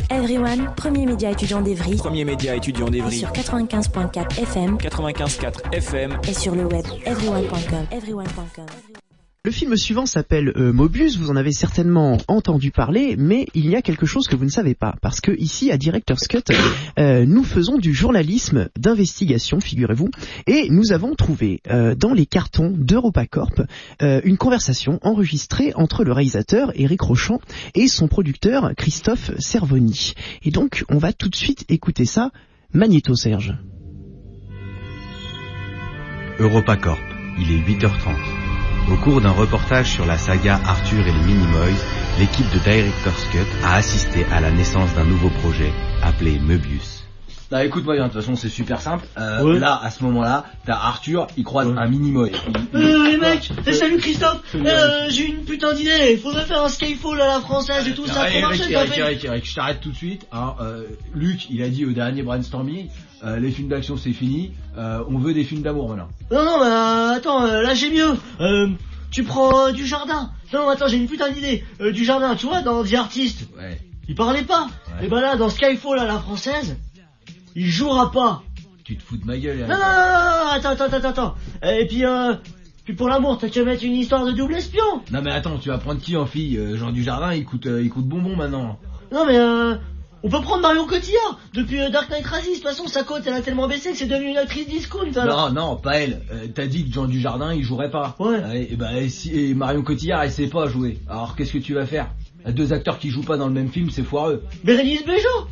Everyone, premier média étudiant d'Evry. Premier média étudiant d'Evry. Sur 95.4 FM. 95.4 FM. Et sur le web, everyone.com. Le film suivant s'appelle Mobius, vous en avez certainement entendu parler, mais il y a quelque chose que vous ne savez pas, parce que ici à Director's Cut, nous faisons du journalisme d'investigation, figurez-vous, et nous avons trouvé dans les cartons d'EuropaCorp une conversation enregistrée entre le réalisateur Éric Rochant et son producteur Christophe Cervoni. Et donc on va tout de suite écouter ça. Magnéto, Serge. EuropaCorp, il est 8h30. Au cours d'un reportage sur la saga Arthur et les Minimoys, l'équipe de Director's Cut a assisté à la naissance d'un nouveau projet appelé Mobius. Bah écoute-moi bien, de toute façon c'est super simple. Là, à ce moment-là, t'as Arthur, il croise un Minimoy. Les mecs, salut Christophe, j'ai une putain d'idée, il faudrait faire un Skyfall à la française et tout ça. Eric, je t'arrête tout de suite. Luc, il a dit au dernier brainstorming, les films d'action c'est fini, on veut des films d'amour maintenant. Non, mais attends, là j'ai mieux. Tu prends du Jardin. Non, attends, j'ai une putain d'idée. Du Jardin, tu vois, dans The Artist. Ouais. Il parlait pas. Ouais. Et ben là, dans Skyfall à la française, il jouera pas. Tu te fous de ma gueule, Eric. Non, attends. Et puis pour l'amour, t'as qu'à mettre une histoire de double espion. Non mais attends, tu vas prendre qui en fille? Jean Dujardin, il coûte bonbon maintenant. Non mais on peut prendre Marion Cotillard. Depuis Dark Knight Rises, de toute façon sa cote elle a tellement baissé que c'est devenu une actrice discount. Alors. Non, pas elle. T'as dit que Jean Dujardin il jouerait pas. Ouais. Et Marion Cotillard elle sait pas jouer. Alors qu'est-ce que tu vas faire? Deux acteurs qui jouent pas dans le même film, c'est foireux. Bérénice Bejo.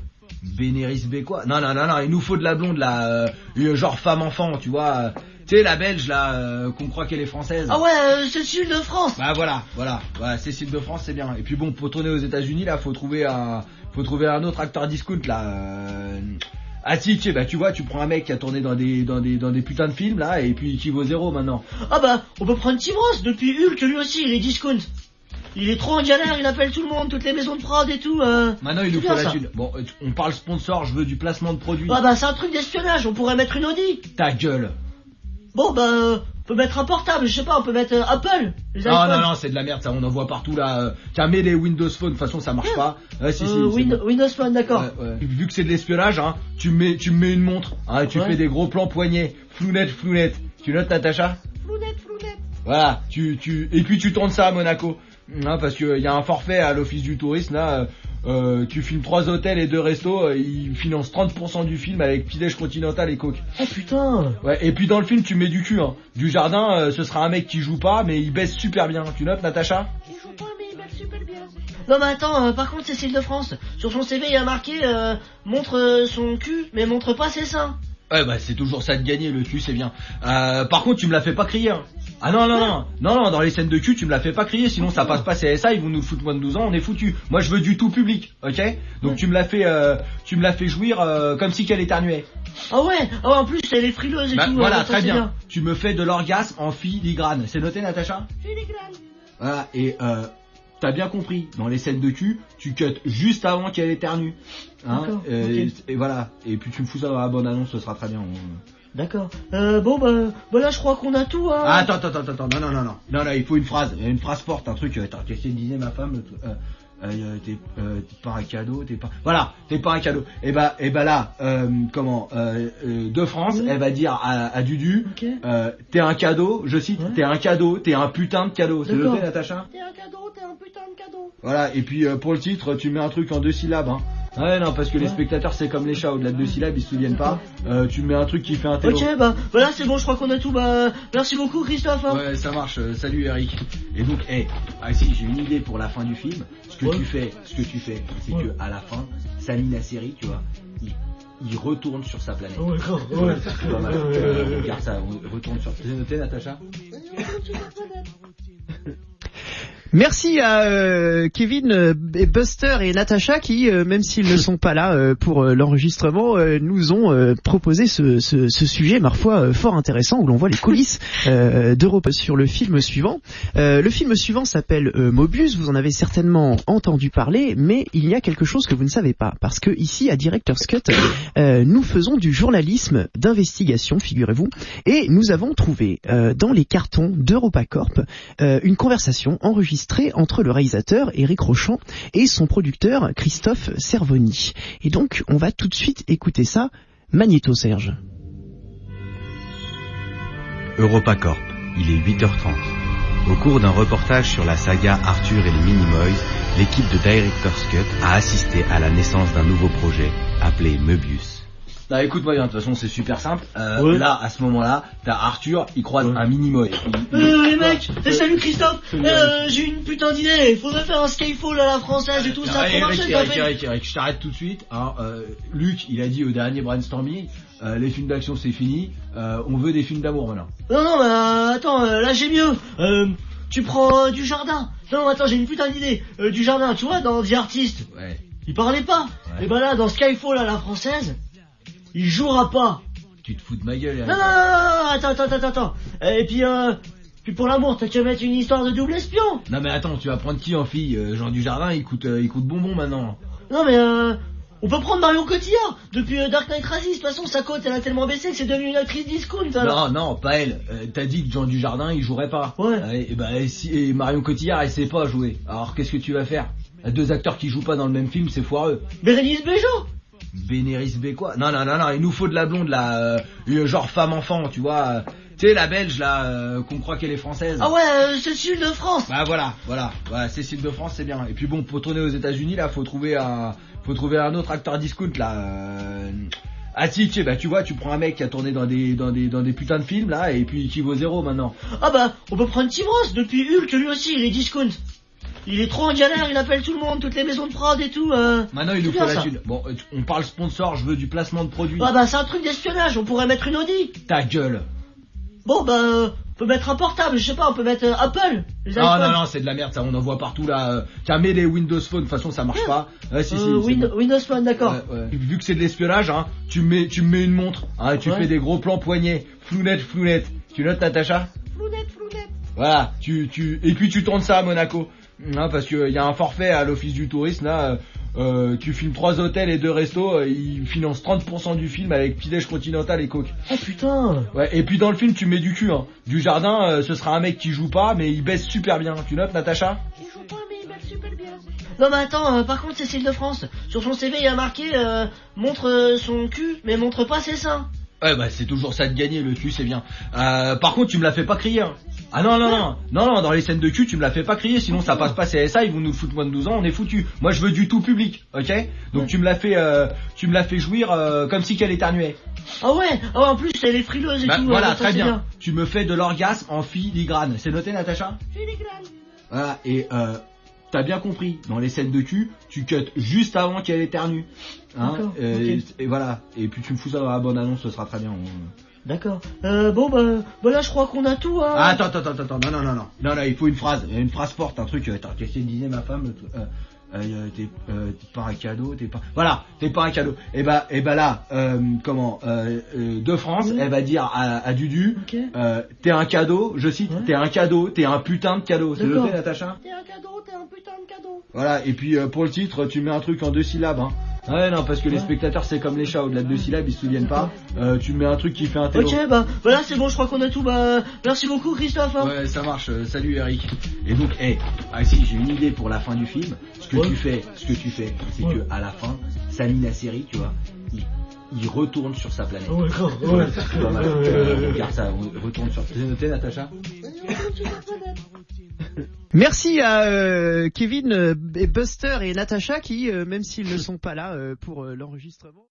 Bénéris B quoi? Non, il nous faut de la blonde là, genre femme-enfant, tu vois. Tu sais la belge là, qu'on croit qu'elle est française. Ah ouais, Cécile de France. Bah voilà, Cécile de France c'est bien. Et puis bon, pour tourner aux États-Unis là, faut trouver un autre acteur discount là. Si, tu vois, tu prends un mec qui a tourné dans des putains de films là, et puis qui vaut zéro maintenant. Ah bah, on peut prendre Tim Ross, depuis Hulk, lui aussi, il est discount. Il est trop en galère, il appelle tout le monde, toutes les maisons de prod et tout. Maintenant il nous faut la thune. Bon, on parle sponsor, je veux du placement de produits. Ah bah c'est un truc d'espionnage, on pourrait mettre une Audi. Ta gueule. Bon bah, on peut mettre un portable, je sais pas, on peut mettre Apple. Non, c'est de la merde ça, on en voit partout là. Tiens, mets les Windows Phone, de toute façon ça marche pas. Windows Phone, d'accord. Ouais. Vu que c'est de l'espionnage, hein, tu me mets une montre, hein, tu fais des gros plans poignets, flounette. Tu notes Natacha? Flounette. Voilà, et puis tu tournes ça à Monaco. Hein, parce que y a un forfait à l'office du tourisme là, tu filmes 3 hôtels et 2 restos, ils financent 30% du film avec petit-déj continental et coke. Oh putain. Ouais, et puis dans le film tu mets du cul hein. Du Jardin, ce sera un mec qui joue pas mais il baisse super bien. Tu notes Natacha? Il joue pas mais il baisse super bien. Non mais attends, par contre Cécile de France, sur son CV il y a marqué montre son cul mais montre pas ses seins. Ouais bah c'est toujours ça de gagner, le cul c'est bien. Par contre tu me la fais pas crier hein. Ah non, dans les scènes de cul tu me la fais pas crier, sinon ça passe pas CSA, ils vont nous foutre moins de 12 ans, on est foutu. Moi je veux du tout public, ok? Donc tu me la fais jouir comme si qu'elle éternuait. Ah ouais, en plus elle est frileuse et tout. Voilà, très bien. Tu me fais de l'orgasme en filigrane, c'est noté Natacha? Filigrane. Voilà, et t'as bien compris, dans les scènes de cul, tu cut juste avant qu'elle éternue. Hein, okay. Et voilà, et puis tu me fous ça dans la bonne annonce, ce sera très bien. D'accord. Bon bah là je crois qu'on a tout. Attends, non, il faut une phrase forte, un truc. Attends, qu'est-ce qu'elle disait ma femme? T'es pas un cadeau, t'es pas un cadeau. Et bah là, de France, elle va dire à Dudu, okay. T'es un cadeau, je cite, t'es un cadeau, t'es un putain de cadeau. C'est noté Natacha? T'es un cadeau, t'es un putain de cadeau. Voilà, et puis pour le titre, tu mets un truc en 2 syllabes, hein. Ouais non parce que les spectateurs c'est comme les chats, au-delà de 2 syllabes ils se souviennent pas. Tu mets un truc qui fait un télo. Ok bah voilà c'est bon, je crois qu'on a tout. Bah merci beaucoup Christophe hein. Ouais ça marche, salut Eric. Et donc si j'ai une idée pour la fin du film. Ce que tu fais c'est que à la fin Sami Nasseri tu vois il retourne sur sa planète. Ouais grave. C'est pas mal. Regarde ça, on retourne sur. T'as noté Natacha? Merci à Kevin, Buster et Natacha qui, même s'ils ne sont pas là pour l'enregistrement, nous ont proposé ce sujet, ma foi, fort intéressant, où l'on voit les coulisses d'Europe sur le film suivant. Le film suivant s'appelle Mobius, vous en avez certainement entendu parler, mais il y a quelque chose que vous ne savez pas, parce que ici, à Director's Cut, nous faisons du journalisme d'investigation, figurez-vous, et nous avons trouvé dans les cartons d'EuropaCorp une conversation enregistrée enregistré entre le réalisateur Éric Rochant et son producteur Christophe Cervoni. Et donc, on va tout de suite écouter ça. Magnéto, Serge. EuropaCorp, il est 8h30. Au cours d'un reportage sur la saga Arthur et les Minimoys, l'équipe de Director's Cut a assisté à la naissance d'un nouveau projet appelé Möbius. Bah écoute-moi bien, de toute façon c'est super simple. Ouais. Là, à ce moment-là, t'as Arthur, il croise un Minimoy. Les mecs, salut Christophe. J'ai une putain d'idée. Il faudrait faire un Skyfall à la française et tout ça. Eric, je t'arrête tout de suite. Hein, Luc, il a dit au dernier brainstorming, les films d'action c'est fini. On veut des films d'amour maintenant. Non, mais attends, là j'ai mieux. Tu prends du Jardin. Non, attends, j'ai une putain d'idée. Du Jardin, tu vois, dans The Artist. Ouais. Il parlait pas. Ouais. Et ben là, dans Skyfall à la française, il jouera pas. Tu te fous de ma gueule, Eric. Non, attends. Et puis pour l'amour, t'as qu'à mettre une histoire de double espion. Non mais attends, tu vas prendre qui en fille? Jean Dujardin, il coûte bonbon maintenant. Non mais on peut prendre Marion Cotillard. Depuis Dark Knight Rises, de toute façon sa cote elle a tellement baissé que c'est devenu une actrice discount alors. Non, pas elle. T'as dit que Jean Dujardin il jouerait pas. Ouais. Et Marion Cotillard elle sait pas jouer. Alors qu'est-ce que tu vas faire? Deux acteurs qui jouent pas dans le même film, c'est foireux. Bérénice Bejo. Bénéris B quoi? Non, il nous faut de la blonde là, genre femme-enfant, tu vois. Tu sais la belge là, qu'on croit qu'elle est française. Ah ouais, Cécile de France. Bah voilà, Cécile de France c'est bien. Et puis bon, pour tourner aux États-Unis là, faut trouver un autre acteur discount là. Ah si, tu vois, tu prends un mec qui a tourné dans des putains de films là, et puis qui vaut zéro maintenant. Ah bah, on peut prendre Tim Ross, depuis Hulk lui aussi, il est discount. Il est trop en galère, il appelle tout le monde, toutes les maisons de prod et tout. Maintenant il nous faut la thune. Bon, on parle sponsor, je veux du placement de produits. Ah bah c'est un truc d'espionnage, on pourrait mettre une Audi. Ta gueule. Bon bah, on peut mettre un portable, je sais pas, on peut mettre Apple. Les iPhones. Non, c'est de la merde ça, on en voit partout là. Tiens, mets les Windows Phone, de toute façon ça marche pas. Si, Windows Phone, d'accord. Ouais. Vu que c'est de l'espionnage, hein, tu me mets une montre, hein, tu fais des gros plans poignets, flounette. Tu notes Natacha? Flounette. Voilà, et puis tu tournes ça à Monaco. Hein, parce que y a un forfait à l'office du tourisme là, tu filmes 3 hôtels et 2 restos, ils financent 30% du film avec petit-déj continental et coke. Oh putain. Ouais, et puis dans le film tu mets du cul hein. Du Jardin, ce sera un mec qui joue pas mais il baisse super bien. Tu notes Natacha? Il joue pas mais il baisse super bien. Non mais attends, par contre Cécile de France, sur son CV il y a marqué montre son cul mais montre pas ses seins. Ouais bah c'est toujours ça de gagner, le cul c'est bien. Par contre tu me la fais pas crier hein. Ah non, dans les scènes de cul tu me la fais pas crier, sinon ça passe pas CSA, ils vont nous foutre moins de 12 ans, on est foutu. Moi je veux du tout public, ok? Donc tu me la fais jouir comme si qu'elle éternuait. Ah ouais, en plus elle est frileuse et tout. Voilà, très bien. Tu me fais de l'orgasme en filigrane, c'est noté Natacha? Filigrane. Voilà, et t'as bien compris, dans les scènes de cul, tu cut juste avant qu'elle éternue. Hein, okay. Et voilà, et puis tu me fous ça dans la bonne annonce, ce sera très bien. D'accord. Bon bah là je crois qu'on a tout. Hein. Attends, non, il faut une phrase forte, un truc. Qu'est-ce que disait ma femme? T'es pas un cadeau, t'es pas un cadeau. Et bah là, de France, elle va dire à Dudu, okay. T'es un cadeau, je cite, ouais. T'es un cadeau, t'es un putain de cadeau. C'est noté Natacha? T'es un cadeau, t'es un putain de cadeau. Voilà, et puis pour le titre, tu mets un truc en 2 syllabes, hein. Ouais non parce que les spectateurs c'est comme les chats, au-delà de 2 syllabes ils se souviennent pas. Tu mets un truc qui fait un télo. Ok bah voilà c'est bon, je crois qu'on a tout. Bah merci beaucoup Christophe hein. Ouais ça marche, salut Eric. Et donc si j'ai une idée pour la fin du film. Ce que tu fais c'est que à la fin Sami Nasseri tu vois il retourne sur sa planète. Ouais. C'est pas mal. Regarde ça, on retourne sur. T'as noté Natacha? Merci à Kevin et Buster et Natacha qui, même s'ils ne sont pas là pour l'enregistrement.